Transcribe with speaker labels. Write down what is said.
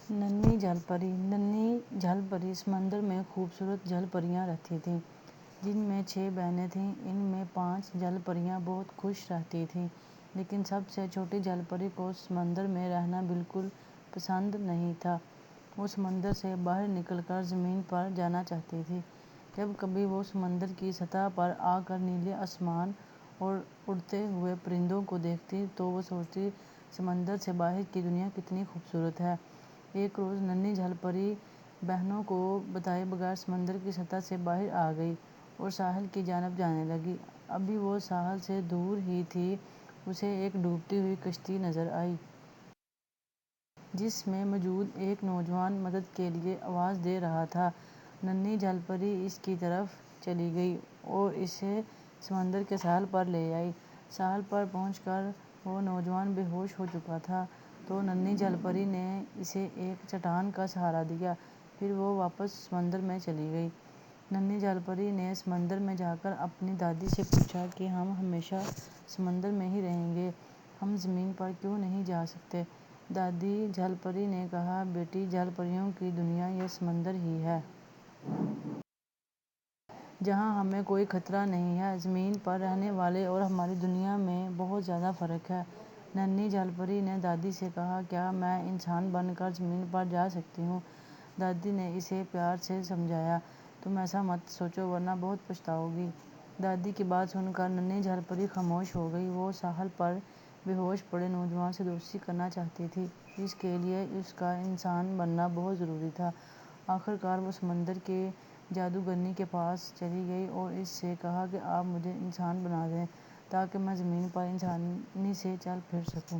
Speaker 1: ننھی جل پری۔ ننھی جل پری سمندر میں خوبصورت جل پریاں رہتی تھیں، جن میں 6 بہنیں تھیں۔ ان میں 5 جل پریاں بہت خوش رہتی تھیں، لیکن سب سے چھوٹی جل پری کو سمندر میں رہنا بالکل پسند نہیں تھا۔ وہ سمندر سے باہر نکل کر زمین پر جانا چاہتی تھی۔ جب کبھی وہ سمندر کی سطح پر آ کر نیلے آسمان اور اڑتے ہوئے پرندوں کو دیکھتی تو وہ سوچتی، سمندر سے باہر کی دنیا کتنی خوبصورت ہے۔ ایک روز ننھی جل پری بہنوں کو بتائے بغیر سمندر کی سطح سے باہر آ گئی اور ساحل کی جانب جانے لگی۔ ابھی وہ ساحل سے دور ہی تھی، اسے ایک ڈوبتی ہوئی کشتی نظر آئی، جس میں موجود ایک نوجوان مدد کے لیے آواز دے رہا تھا۔ ننھی جل پری اس کی طرف چلی گئی اور اسے سمندر کے ساحل پر لے آئی۔ ساحل پر پہنچ کر وہ نوجوان بے ہوش ہو چکا تھا، تو ننھی جل پری نے اسے ایک چٹان کا سہارا دیا، پھر وہ واپس سمندر میں چلی گئی۔ ننھی جل پری نے سمندر میں جا کر اپنی دادی سے پوچھا کہ ہم ہمیشہ سمندر میں ہی رہیں گے، ہم زمین پر کیوں نہیں جا سکتے؟ دادی جل پری نے کہا، بیٹی، جل پریوں کی دنیا یہ سمندر ہی ہے، جہاں ہمیں کوئی خطرہ نہیں ہے۔ زمین پر رہنے والے اور ہماری دنیا میں بہت زیادہ فرق ہے۔ ننھی جل پری نے دادی سے کہا، کیا میں انسان بن کر زمین پر جا سکتی ہوں؟ دادی نے اسے پیار سے سمجھایا، تم ایسا مت سوچو ورنہ بہت پچھتاؤ گی۔ دادی کی بات سن کر ننھی جل پری خاموش ہو گئی۔ وہ ساحل پر بے ہوش پڑے نوجوان سے دوستی کرنا چاہتی تھی، جس کے لیے اس کا انسان بننا بہت ضروری تھا۔ آخر کار وہ سمندر کے جادوگرنی کے پاس چلی گئی اور اس سے کہا کہ آپ مجھے انسان بنا دیں تاکہ میں زمین پر آسانی سے چل پھر سکوں۔